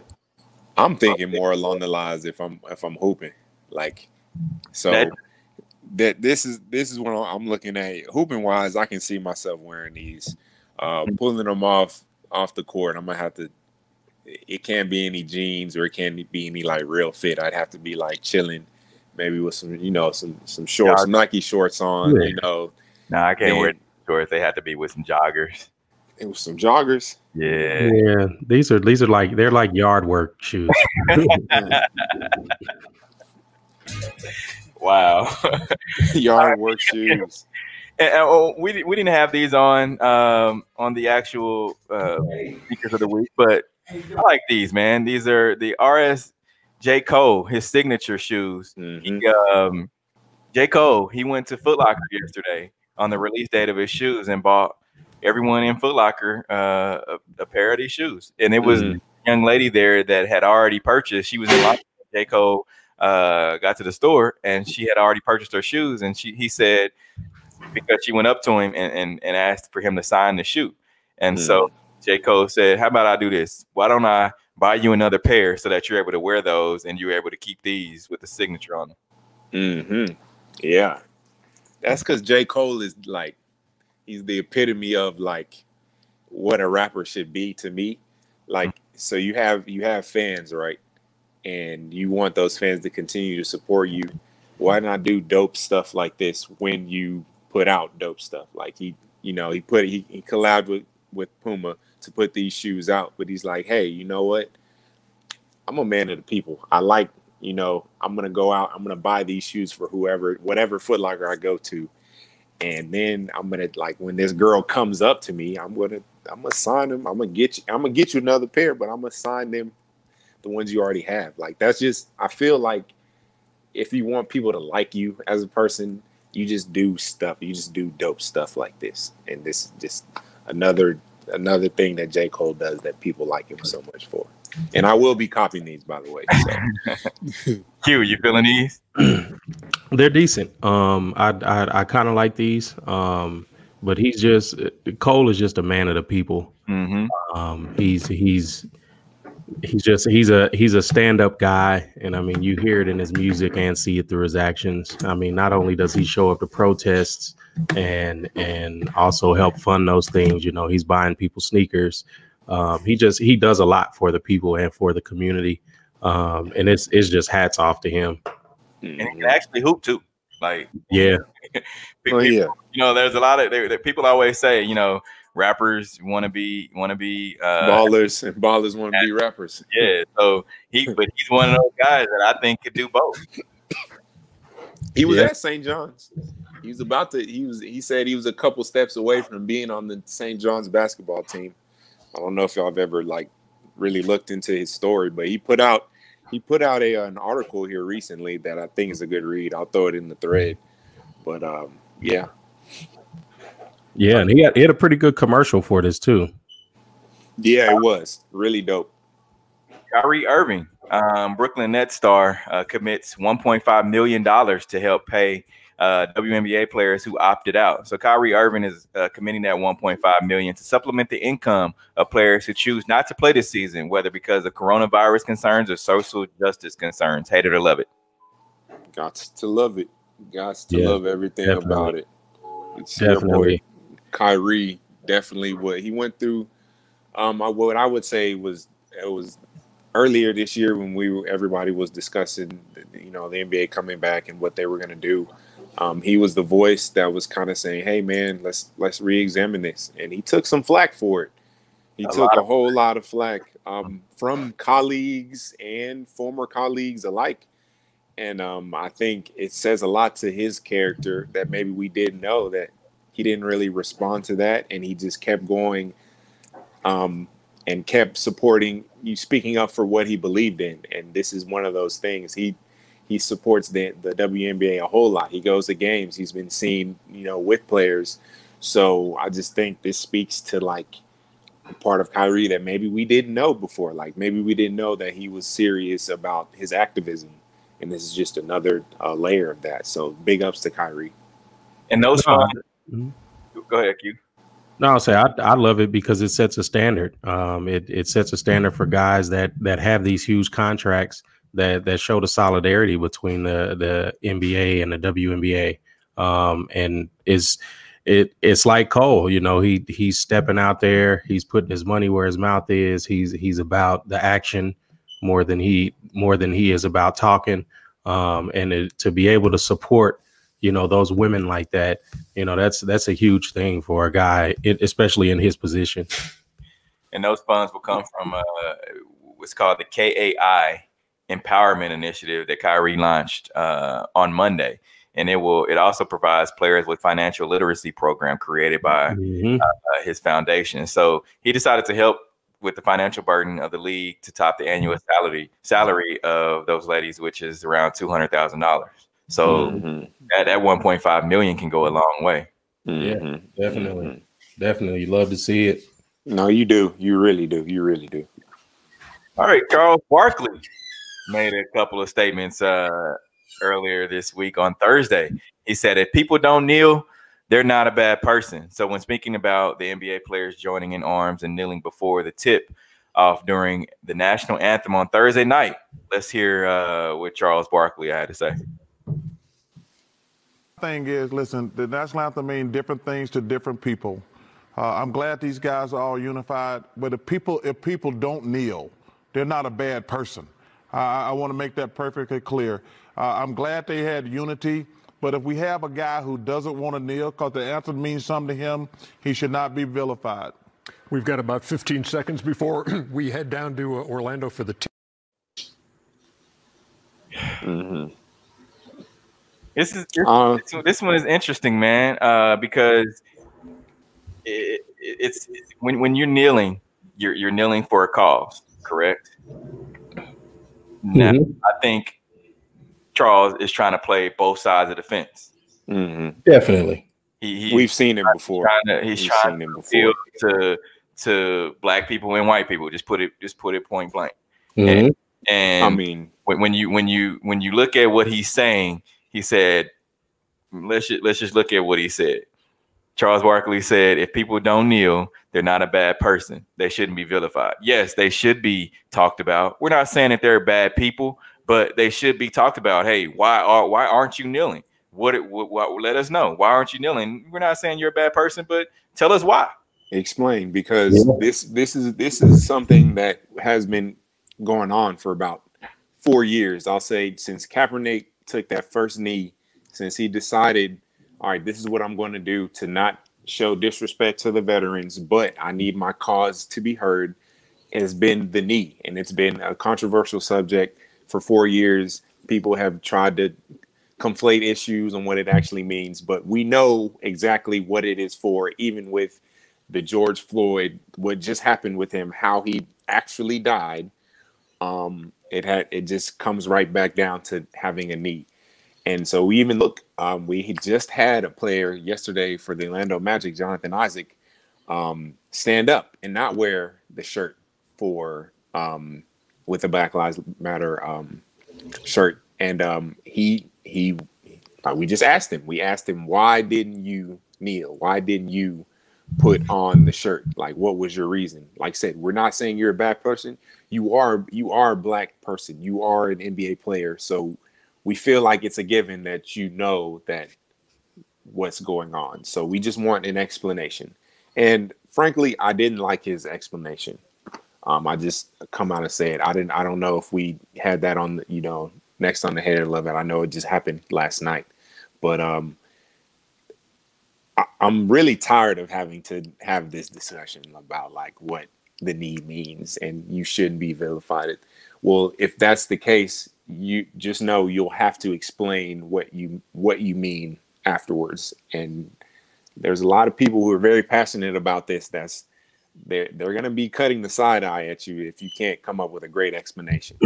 [SPEAKER 7] I'm thinking more along the lines if I'm hooping, like so. This is what I'm looking at hooping wise. I can see myself wearing these, pulling them off the court. I'm gonna have to. It can't be any jeans or it can't be any like real fit. I'd have to be like chilling, maybe with some some shorts, some Nike shorts on.
[SPEAKER 5] No, I can't wear shorts. They have to be with some joggers.
[SPEAKER 7] It was some joggers.
[SPEAKER 5] Yeah.
[SPEAKER 6] Yeah. These are like they're like yard work shoes.
[SPEAKER 5] Wow.
[SPEAKER 7] Yard work shoes.
[SPEAKER 5] And we didn't have these on the actual speakers of the week, but I like these, man. These are the RS J. Cole, his signature shoes. J. Cole, he went to Foot Locker yesterday on the release date of his shoes and bought everyone in Foot Locker a pair of these shoes. And it was a young lady there that had already purchased. She was in line. J. Cole got to the store and she had already purchased her shoes. And he said, because she went up to him and asked for him to sign the shoe. And so J. Cole said, how about I do this? Why don't I buy you another pair so that you're able to wear those and you're able to keep these with the signature on them?
[SPEAKER 7] Yeah. That's because J. Cole is like, he's the epitome of like what a rapper should be to me. Like, so you have fans, right? And you want those fans to continue to support you. Why not do dope stuff like this when you put out dope stuff? Like he collabed with Puma to put these shoes out, but he's like, hey, you know what? I'm a man of the people. I like, I'm gonna go out, I'm gonna buy these shoes for whatever Foot Locker I go to. And then I'm gonna, like, when this girl comes up to me, I'm gonna sign them. I'm gonna get you another pair, but I'm gonna sign them the ones you already have. Like, that's just, I feel like if you want people to like you as a person, you just do stuff. You just do dope stuff like this. And this is just another thing that J. Cole does that people like him so much for. And I will be copying these, by the way. So.
[SPEAKER 5] Q, you feeling these?
[SPEAKER 6] They're decent. I kind of like these. But Cole is just a man of the people. He's a stand-up guy, and I mean, you hear it in his music and see it through his actions. I mean, not only does he show up to protests and also help fund those things, he's buying people sneakers. He does a lot for the people and for the community. And it's just hats off to him.
[SPEAKER 5] And he can actually hoop too. Like,
[SPEAKER 6] yeah.
[SPEAKER 5] People, there's a lot of people always say, rappers want to be
[SPEAKER 7] ballers, and ballers want to be rappers.
[SPEAKER 5] Yeah, so he's one of those guys that I think could do both.
[SPEAKER 7] He was at St. John's. He said he was a couple steps away from being on the St. John's basketball team. I don't know if y'all have ever like really looked into his story, but he put out he put out an article here recently that I think is a good read. I'll throw it in the thread. But yeah.
[SPEAKER 6] Yeah, and he had a pretty good commercial for this too.
[SPEAKER 7] Yeah, it was really dope.
[SPEAKER 5] Kyrie Irving, Brooklyn Nets star, commits $1.5 million to help pay WNBA players who opted out. So Kyrie Irving is committing that $1.5 million to supplement the income of players who choose not to play this season, whether because of coronavirus concerns or social justice concerns. Hate it or love it.
[SPEAKER 7] Got to love it. Got to love everything about it. It's
[SPEAKER 6] Definitely.
[SPEAKER 7] Kyrie, definitely what he went through. What I would say was it was earlier this year when everybody was discussing, the NBA coming back and what they were going to do. He was the voice that was kind of saying, "Hey, man, let's re-examine this," and he took some flack for it. He took a whole lot of flack from colleagues and former colleagues alike. And I think it says a lot to his character that maybe we didn't know, that he didn't really respond to that, and he just kept going and kept supporting you, speaking up for what he believed in. And this is one of those things. He supports the WNBA a whole lot. He goes to games. He's been seen, with players. So I just think this speaks to like a part of Kyrie that maybe we didn't know before. Like maybe we didn't know that he was serious about his activism. And this is just another layer of that. So big ups to Kyrie.
[SPEAKER 5] And those go ahead, Q.
[SPEAKER 6] No, I'll say I love it because it sets a standard. It sets a standard for guys that have these huge contracts that show the solidarity between the NBA and the WNBA. And it's like Cole, he's stepping out there, he's putting his money where his mouth is. He's about the action more than he is about talking. And to be able to support, those women like that, that's a huge thing for a guy, especially in his position.
[SPEAKER 5] And those funds will come from what's called the KAI Empowerment Initiative that Kyrie launched on Monday. And it also provides players with financial literacy program created by his foundation. So he decided to help with the financial burden of the league to top the annual salary of those ladies, which is around $200,000. So that 1.5 million can go a long way.
[SPEAKER 6] Yeah, definitely. Love to see it.
[SPEAKER 7] No, you do. You really do. You really do.
[SPEAKER 5] All right, Charles Barkley made a couple of statements earlier this week on Thursday. He said, if people don't kneel, they're not a bad person. So when speaking about the NBA players joining in arms and kneeling before the tip off during the national anthem on Thursday night, let's hear what Charles Barkley had to say.
[SPEAKER 11] Thing is, listen, the national anthem means different things to different people. I'm glad these guys are all unified, but if people don't kneel, they're not a bad person. I want to make that perfectly clear. I'm glad they had unity, but if we have a guy who doesn't want to kneel because the anthem means something to him, he should not be vilified.
[SPEAKER 12] We've got about 15 seconds before we head down to Orlando for the
[SPEAKER 5] This one is interesting, man, because it's when you're kneeling, you're kneeling for a cause, correct? Now, I think Charles is trying to play both sides of the fence.
[SPEAKER 10] Definitely.
[SPEAKER 7] We've seen it before.
[SPEAKER 5] He's trying to appeal to black people and white people. Just put it point blank. And
[SPEAKER 7] I mean,
[SPEAKER 5] when you look at what he's saying, he said, let's just look at what he said. Charles Barkley said, if people don't kneel, they're not a bad person. They shouldn't be vilified. Yes, they should be talked about. We're not saying that they're bad people, but they should be talked about. Hey, why aren't you kneeling? What let us know. Why aren't you kneeling? We're not saying you're a bad person, but tell us why.
[SPEAKER 7] Explain, because this is something that has been going on for about 4 years. I'll say since Kaepernick took that first knee, since he decided, all right, this is what I'm going to do to not show disrespect to the veterans, but I need my cause to be heard, has been the knee. And it's been a controversial subject for 4 years. People have tried to conflate issues on what it actually means, but we know exactly what it is for, even with the George Floyd, what just happened with him, how he actually died. It just comes right back down to having a knee. And so we even look, we just had a player yesterday for the Orlando Magic, Jonathan Isaac, stand up and not wear the shirt for with the Black Lives Matter shirt. And we just asked him. We asked him, why didn't you kneel? Why didn't you put on the shirt? Like, what was your reason? Like I said, we're not saying you're a bad person. You are a Black person. You are an NBA player. So we feel like it's a given that you know that what's going on. So we just want an explanation. And frankly, I didn't like his explanation. I just come out and say it. I don't know if we had that on the, next on the header level. I know it just happened last night, but I'm really tired of having to have this discussion about like what the knee means and you shouldn't be vilified. Well, if that's the case, you just know you'll have to explain what you mean afterwards. And there's a lot of people who are very passionate about this. They're going to be cutting the side eye at you if you can't come up with a great explanation.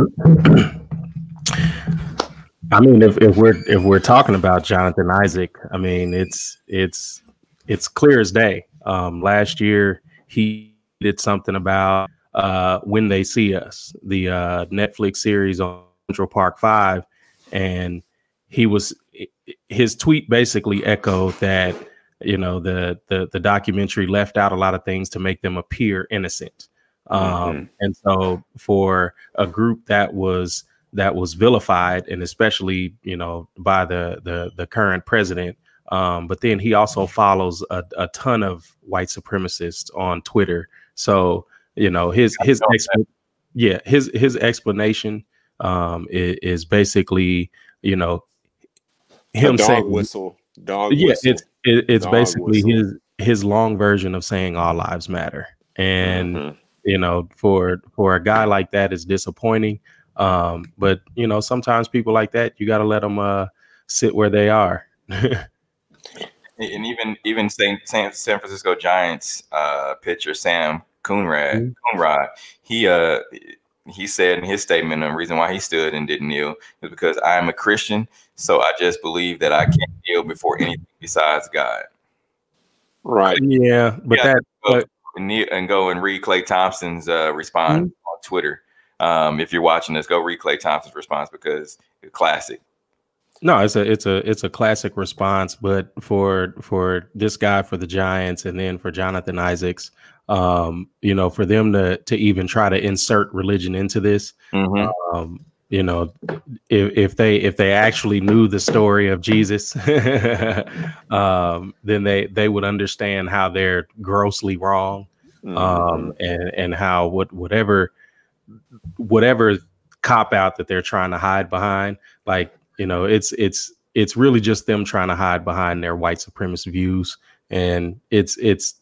[SPEAKER 6] I mean, if we're talking about Jonathan Isaac, I mean, it's clear as day. Last year he did something about When They See Us, the Netflix series on Central Park 5, and his tweet basically echoed that the documentary left out a lot of things to make them appear innocent. And so for a group that was vilified, and especially by the current president, but then he also follows a ton of white supremacists on Twitter. So his explanation is basically him saying
[SPEAKER 7] whistle.
[SPEAKER 6] It's basically his long version of saying all lives matter. And for a guy like that, it's disappointing. But sometimes people like that, you got to let them sit where they are.
[SPEAKER 5] And even San Francisco Giants pitcher Sam Coonrod, he said in his statement the reason why he stood and didn't kneel is because I am a Christian, so I just believe that I can't kneel before anything besides God.
[SPEAKER 7] Right.
[SPEAKER 6] Yeah, but
[SPEAKER 5] go and read Klay Thompson's response on Twitter. If you're watching this, go read Klay Thompson's response because it's classic.
[SPEAKER 6] No, it's a classic response, but for this guy, for the Giants, and then for Jonathan Isaacs, for them to even try to insert religion into this, if they actually knew the story of Jesus, then they would understand how they're grossly wrong, and how whatever cop out that they're trying to hide behind, like. It's really just them trying to hide behind their white supremacist views. And it's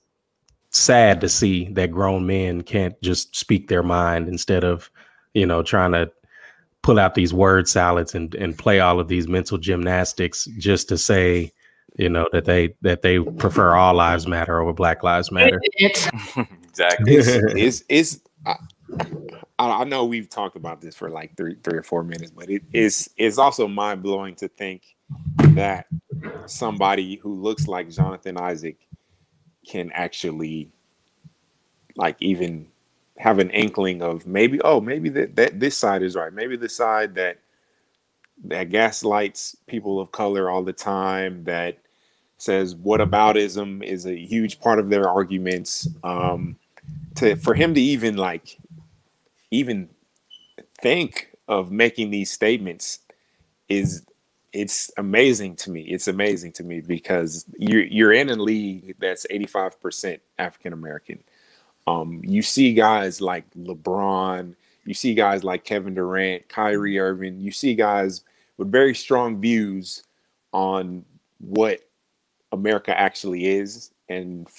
[SPEAKER 6] sad to see that grown men can't just speak their mind instead of, trying to pull out these word salads and play all of these mental gymnastics just to say, that they prefer all lives matter over Black Lives Matter.
[SPEAKER 5] Exactly.
[SPEAKER 7] I know we've talked about this for like three or 4 minutes, but it's also mind blowing to think that somebody who looks like Jonathan Isaac can actually like even have an inkling of maybe that this side is right. Maybe the side that gaslights people of color all the time, that says whataboutism is a huge part of their arguments. For him to even think of making these statements it's amazing to me. It's amazing to me because you're in a league that's 85% African American. You see guys like LeBron, you see guys like Kevin Durant, Kyrie Irving, you see guys with very strong views on what America actually is. And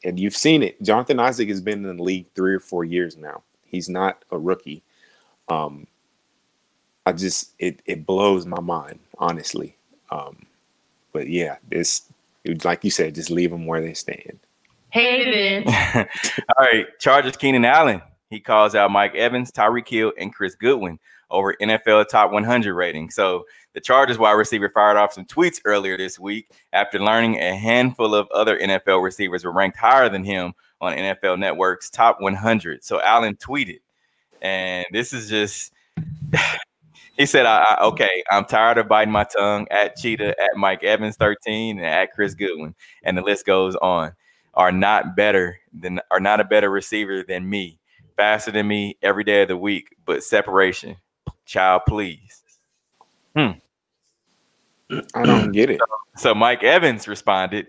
[SPEAKER 7] you've seen it. Jonathan Isaac has been in the league 3 or 4 years now. He's not a rookie. It blows my mind, honestly. But yeah, like you said, just leave them where they stand.
[SPEAKER 13] Hey,
[SPEAKER 5] All right, Chargers Keenan Allen. He calls out Mike Evans, Tyreek Hill, and Chris Goodwin. over NFL top 100 rating. So the Chargers wide receiver fired off some tweets earlier this week after learning a handful of other NFL receivers were ranked higher than him on NFL Network's top 100. So Allen tweeted, and this is just he said, okay, I'm tired of biting my tongue at Cheetah, at Mike Evans 13, and at Chris Goodwin. And the list goes on. Are not a better receiver than me, faster than me every day of the week, but separation. Child, please.
[SPEAKER 7] I don't get it.
[SPEAKER 5] So Mike Evans responded,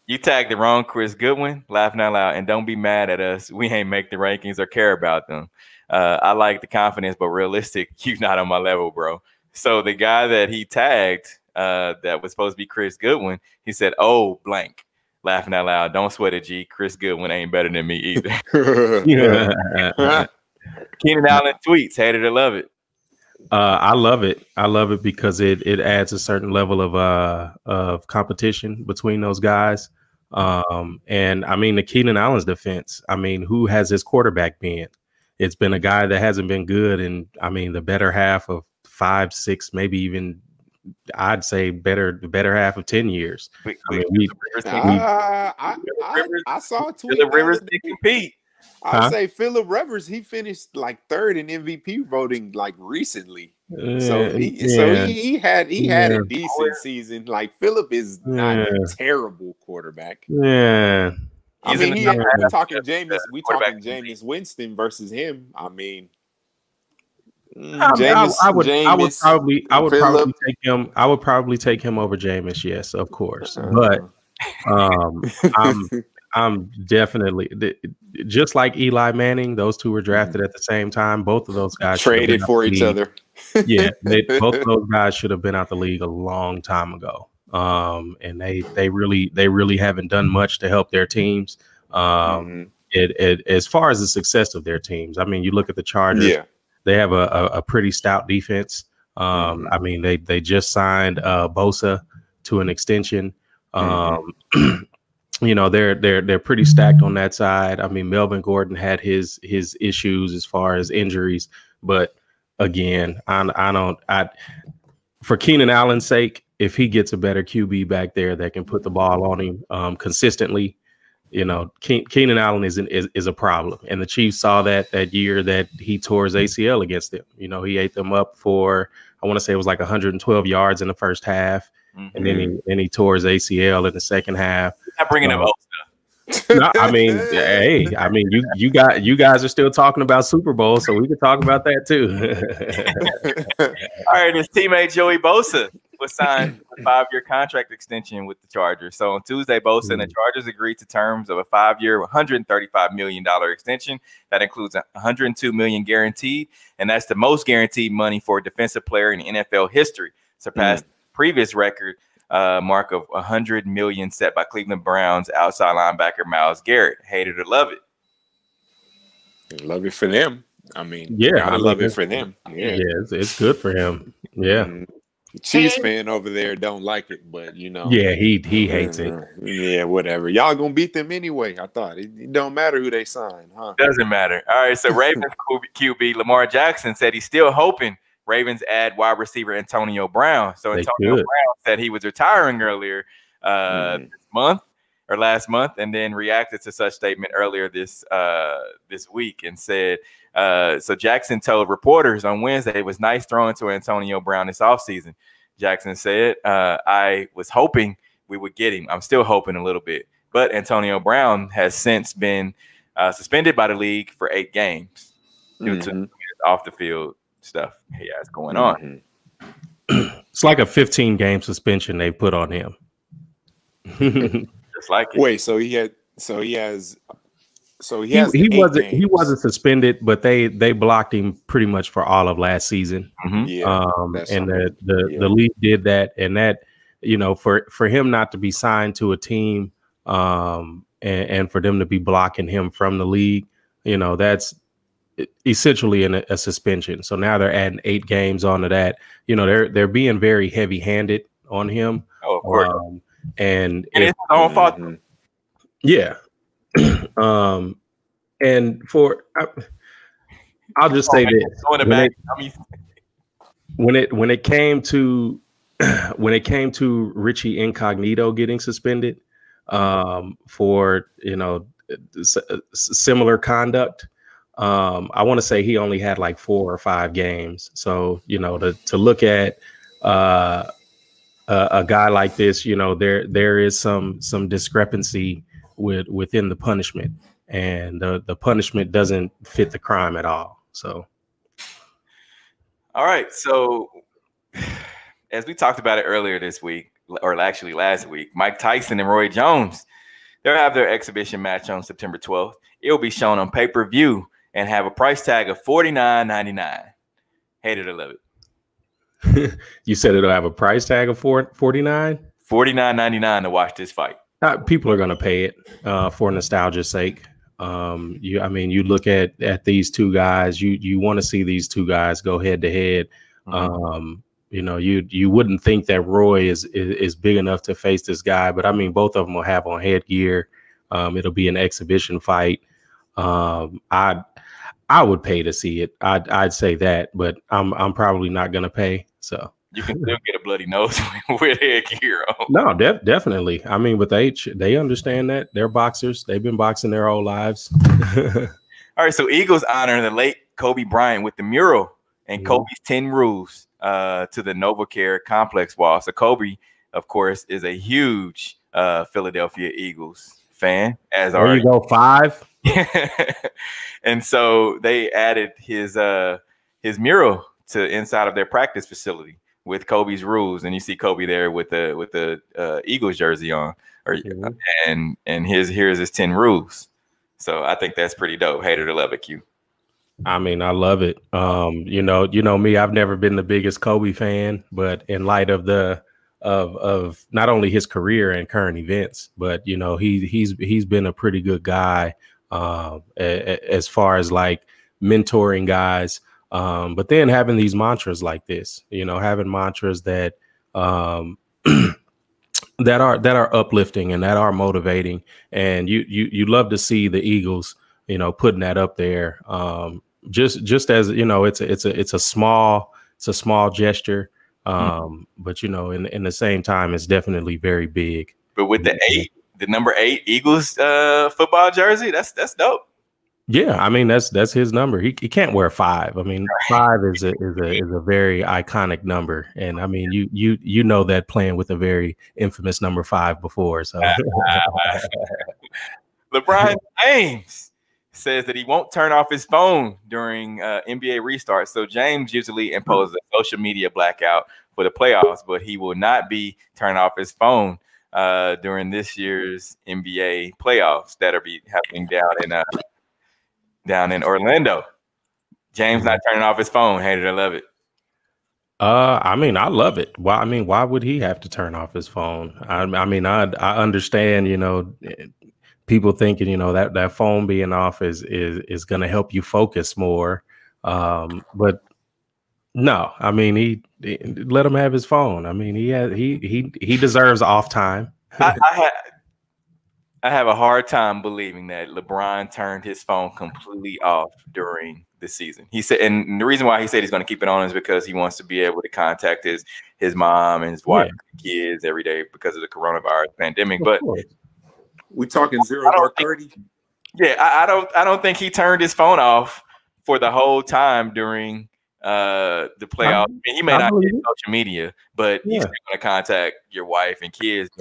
[SPEAKER 5] you tagged the wrong Chris Goodwin, laughing out loud, and don't be mad at us. We ain't make the rankings or care about them. I like the confidence, but realistic, you not on my level, bro. So the guy that he tagged that was supposed to be Chris Goodwin, he said, oh, blank. Laughing out loud. Don't sweat it, G. Chris Goodwin ain't better than me either. Keenan Allen tweets, hate it or love it.
[SPEAKER 6] I love it. I love it because it adds a certain level of competition between those guys. And I mean, the Keenan Allen's defense, I mean, who has his quarterback been? It's been a guy that hasn't been good in, I mean, the better half of 5, 6, maybe even I'd say the better half of 10 years. I
[SPEAKER 7] saw a tweet.
[SPEAKER 5] Phillip Rivers did compete.
[SPEAKER 7] I say Phillip Rivers, he finished like 3rd in MVP voting like recently. So he had a decent season. Like Phillip is not a terrible quarterback.
[SPEAKER 6] Yeah.
[SPEAKER 7] I mean, we talking Jameis Winston versus him. I mean,
[SPEAKER 6] I would probably take him. I would probably take him over Jameis. Yes, of course. But I'm definitely just like Eli Manning. Those two were drafted at the same time. Both of those guys
[SPEAKER 7] traded for each other.
[SPEAKER 6] Yeah, both of those guys should have been out the league a long time ago. And they really haven't done much to help their teams. As far as the success of their teams, I mean, you look at the Chargers. Yeah. They have a pretty stout defense. I mean, they just signed Bosa to an extension. You know, they're pretty stacked on that side. I mean, Melvin Gordon had his issues as far as injuries, but again, for Keenan Allen's sake, if he gets a better QB back there that can put the ball on him consistently, you know, Keenan Allen is a problem. And the Chiefs saw that year that he tore his ACL against them. You know, he ate them up for, I want to say it was like 112 yards in the first half. And then he tore his ACL in the second half.
[SPEAKER 5] Not bringing up
[SPEAKER 6] no, I mean, hey, I mean, you guys are still talking about Super Bowl, so we can talk about that too.
[SPEAKER 5] All right, his teammate Joey Bosa was signed a 5-year contract extension with the Chargers. So on Tuesday, Bosa and the Chargers agreed to terms of a 5-year, $135 million extension that includes $102 million guaranteed, and that's the most guaranteed money for a defensive player in NFL history, surpassed the previous record mark of $100 million set by Cleveland Browns outside linebacker Myles Garrett. Hate it or love it.
[SPEAKER 7] Love it for them. I mean,
[SPEAKER 6] yeah,
[SPEAKER 7] I love it for them.
[SPEAKER 6] Yeah, it's good for him. Yeah.
[SPEAKER 7] Chiefs fan over there don't like it, but you know.
[SPEAKER 6] Yeah, he hates it.
[SPEAKER 7] Yeah, whatever. Y'all gonna beat them anyway. I thought it don't matter who they sign, huh?
[SPEAKER 5] Doesn't matter. All right, so Ravens QB Lamar Jackson said he's still hoping Ravens add wide receiver Antonio Brown. So Antonio Brown said he was retiring earlier this month or last month, and then reacted to such statement earlier this week and said, so Jackson told reporters on Wednesday it was nice throwing to Antonio Brown this offseason. Jackson said, I was hoping we would get him. I'm still hoping a little bit. But Antonio Brown has since been suspended by the league for 8 games due to off the field stuff he has going on.
[SPEAKER 6] It's like a 15-game suspension they put on him.
[SPEAKER 5] Just like it.
[SPEAKER 7] Wait, he
[SPEAKER 6] wasn't suspended, but they blocked him pretty much for all of last season.
[SPEAKER 7] Yeah,
[SPEAKER 6] and the league did that, and that, you know, for him not to be signed to a team, and for them to be blocking him from the league, you know, that's essentially a suspension. So now they're adding 8 games onto that. You know, they're being very heavy-handed on him.
[SPEAKER 5] Oh, of course.
[SPEAKER 6] And
[SPEAKER 5] it's his own fault.
[SPEAKER 6] Yeah. And for I'll just say this: when it came to Richie Incognito getting suspended for similar conduct, I want to say he only had like 4 or 5 games. So to look at a guy like this, there is some discrepancy within the punishment, and the punishment doesn't fit the crime at all. So,
[SPEAKER 5] all right. So, as we talked about it earlier this week, or actually last week, Mike Tyson and Roy Jones, they'll have their exhibition match on September 12th. It'll be shown on pay-per-view and have a price tag of $49.99. Hate it or love
[SPEAKER 6] it. You said it'll have a price tag of $49?
[SPEAKER 5] $49.99 to watch this fight.
[SPEAKER 6] People are going to pay it for nostalgia's sake. You look at these two guys. You want to see these two guys go head to head. You wouldn't think that Roy is big enough to face this guy, but I mean, both of them will have on headgear. It'll be an exhibition fight. I would pay to see it. I'd say that, but I'm probably not gonna pay. So
[SPEAKER 5] you can still get a bloody nose with headgear on.
[SPEAKER 6] No, definitely. I mean, but they understand that. They're boxers. They've been boxing their whole lives.
[SPEAKER 5] All right, so Eagles honor the late Kobe Bryant with the mural and Kobe's 10 rules to the NovaCare complex wall. So Kobe, of course, is a huge Philadelphia Eagles fan. As
[SPEAKER 6] there you go, 5.
[SPEAKER 5] And so they added his mural to inside of their practice facility with Kobe's rules, and you see Kobe there with the Eagles jersey on, and here's his 10 rules. So I think that's pretty dope. Hate it or love it, Q.
[SPEAKER 6] I mean, I love it. You know me, I've never been the biggest Kobe fan, but in light of of not only his career and current events, but he's been a pretty good guy as far as like mentoring guys. But then having these mantras like this, having mantras that that are uplifting and that are motivating, and you love to see the Eagles, putting that up there. Just as it's a small gesture, but in the same time, it's definitely very big.
[SPEAKER 5] But with the number 8 Eagles football jersey, that's dope.
[SPEAKER 6] Yeah, I mean that's his number. He can't wear 5. I mean, 5 is a very iconic number, and I mean you know that playing with a very infamous number 5 before. So
[SPEAKER 5] LeBron James says that he won't turn off his phone during NBA restart. So James usually imposes a social media blackout for the playoffs, but he will not be turning off his phone during this year's NBA playoffs that are happening down in Orlando. James not turning off his phone. Hate it or love it.
[SPEAKER 6] I mean, I love it. Why would he have to turn off his phone? I understand, people thinking, that phone being off is going to help you focus more. But no, I mean, he let him have his phone. I mean, he deserves off time.
[SPEAKER 5] I have a hard time believing that LeBron turned his phone completely off during the season. He said, and the reason why he said he's going to keep it on is because he wants to be able to contact his mom and his wife and kids every day because of the coronavirus pandemic. But
[SPEAKER 7] we're talking 0 or 30.
[SPEAKER 5] Yeah, I don't think he turned his phone off for the whole time during the playoffs. I mean, he may not get social media, but he's going to contact your wife and kids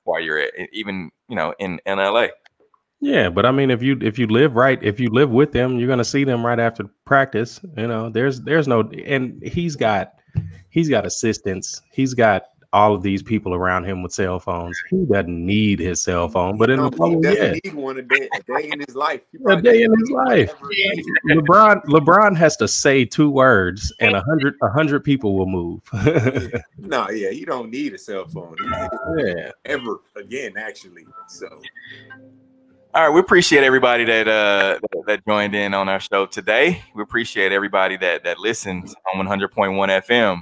[SPEAKER 5] while you're in LA.
[SPEAKER 6] Yeah, but I mean, if you live with them, you're gonna see them right after practice. There's no, and he's got assistants. He's got all of these people around him with cell phones. He doesn't need his cell phone, but he doesn't
[SPEAKER 7] need one a day in his life.
[SPEAKER 6] A day in his life. LeBron has to say 2 words, and 100 people will move.
[SPEAKER 7] He don't need a cell phone. Ever again, actually. So.
[SPEAKER 5] All right, we appreciate everybody that joined in on our show today. We appreciate everybody that listens on 100.1 FM.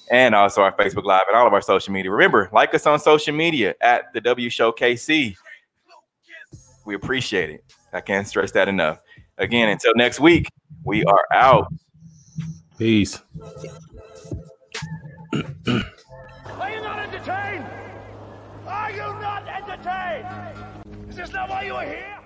[SPEAKER 5] And also our Facebook Live and all of our social media. Remember, like us on social media at the W Show KC. We appreciate it. I can't stress that enough. Again, until next week, We are out.
[SPEAKER 6] Peace.
[SPEAKER 13] Are you not entertained? Are you not entertained? Is this not why you are here?